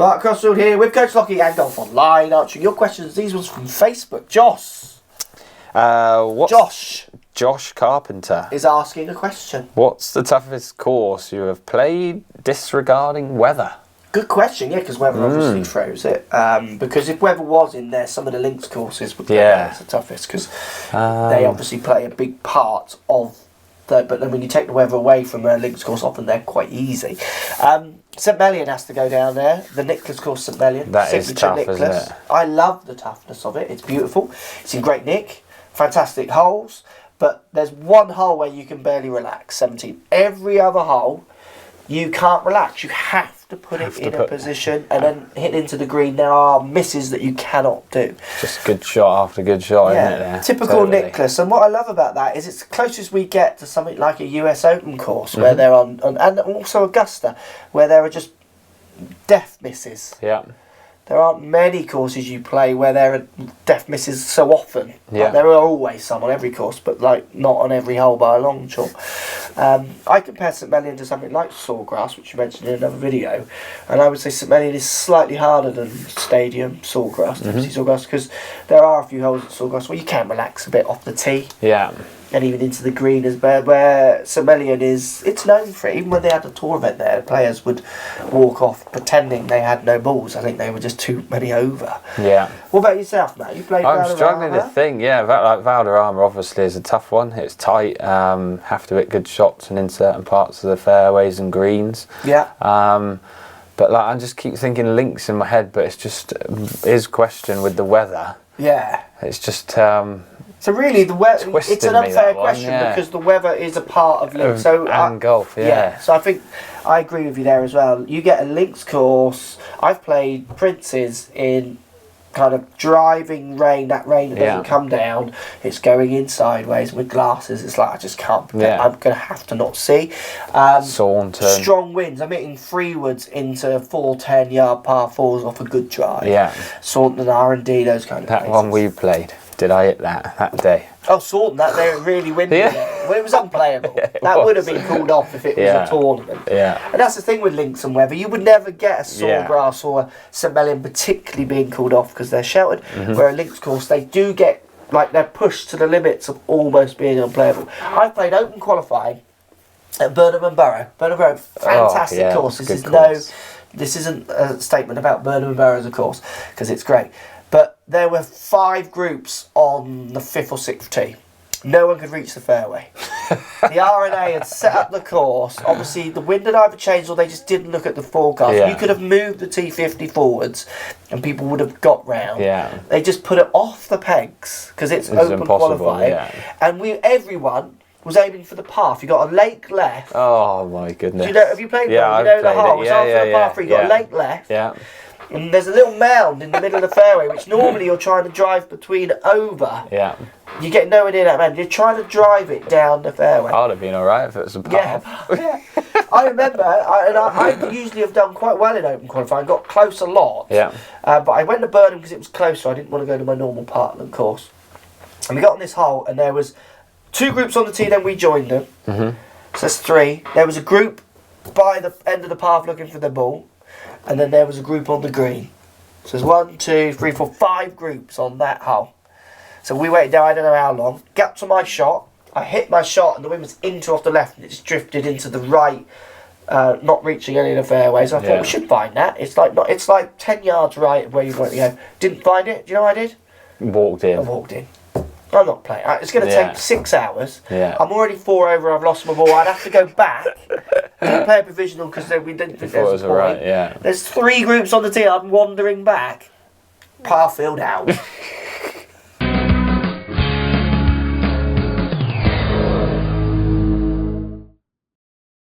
Mark Crossfield here with Coach Lockey and GolfOnline, answering your questions. These ones from Facebook. Josh Carpenter is asking a question. What's the toughest course you have played disregarding weather? Good question, yeah, because weather obviously throws it. Because if weather was in there, some of the links courses would be the toughest, because they obviously play a big part of the. But then when you take the weather away from a links course, often they're quite easy. St Mellion has to go down there. The Nicholas course, St Mellion. That is tough, isn't it? I love the toughness of it. It's beautiful. It's in great nick. Fantastic holes. But there's one hole where you can barely relax, 17. Every other hole, you can't relax. You have to put it in a position and then hit into the green. There are misses that you cannot do. Just good shot after good shot, isn't it? There? Typical Nicholas. And what I love about that is it's the closest we get to something like a US Open course where they're on, and also Augusta, where there are just death misses. Yeah. There aren't many courses you play where there are death misses so often. Yeah. Like, there are always some on every course, but like not on every hole by a long chalk. I compare St Mellion to something like Sawgrass, which you mentioned in another video, and I would say St Mellion is slightly harder than Stadium Sawgrass, Sawgrass, because there are a few holes at Sawgrass where you can relax a bit off the tee. Yeah. And even into the green as well, where St Mellion it's known for it. Even when they had a tour event there, the players would walk off pretending they had no balls. I think they were just too many over. Yeah. What about yourself, Matt? You played I'm struggling to think. Yeah, like Valderrama obviously is a tough one. It's tight. Have to hit good shots and in certain parts of the fairways and greens. Yeah. But like I just keep thinking links in my head, but it's just his question with the weather. Yeah. It's just. So really, the weather. It's an unfair question because the weather is a part of links. And golf, yeah. So I think I agree with you there as well. You get a links course. I've played Prince's in kind of driving rain. That rain that doesn't come down. It's going in sideways with glasses. It's like I just can't. I'm going to have to not see. Saunton. Strong winds. I'm hitting 3-woods into 4 10-yard par 4s off a good drive. Yeah. Saunton, R&D, those kind of That places. one we played. Did I hit that day? Oh, Saunton, that they were really windy. Well, it was unplayable. That would have been called off if it was a tournament. Yeah. And that's the thing with links and weather. You would never get a Sawgrass or a St Mellion particularly being called off because they're sheltered. Where a links course, they do get, like, they're pushed to the limits of almost being unplayable. I've played open qualifying at Burnham and Borough. Burnham and Borough, fantastic course. This isn't a statement about Burnham and Borough as a course, because it's great. But there were 5 groups on the 5th or 6th tee. No one could reach the fairway. The R&A had set up the course. Obviously, the wind had either changed or they just didn't look at the forecast. Yeah. You could have moved the T50 forwards and people would have got round. Yeah. They just put it off the pegs because it's open qualifying. Yeah. And everyone was aiming for the path. You got a lake left. Oh, my goodness. Have you played that? You know the hole. It's after the par 3. You got a lake left. Yeah. And there's a little mound in the middle of the fairway, which normally you're trying to drive between over. Yeah. You get nowhere near that mound. You're trying to drive it down the fairway. I'd have been alright if it was a path. Yeah. I remember, I usually have done quite well in open qualifying. Got close a lot. Yeah. But I went to Burnham because it was closer. I didn't want to go to my normal Parkland course. And we got on this hole, and there was 2 groups on the tee. Then we joined them. So that's 3. There was a group by the end of the path looking for the ball. And then there was a group on the green. So there's 1, 2, 3, 4, 5 groups on that hole. So we waited there, I don't know how long. Got to my shot. I hit my shot and the wind was into off the left and it just drifted into the right, not reaching any of the fairways. I thought we should find that. It's like 10 yards right of where you want to go. Didn't find it. Do you know what I did? Walked in. I walked in. I'm not playing. It's going to take 6 hours. Yeah. I'm already 4 over. I've lost my ball. I'd have to go back and play a provisional because we didn't think there was a point. There's 3 groups on the tee. I'm wandering back. Par field out.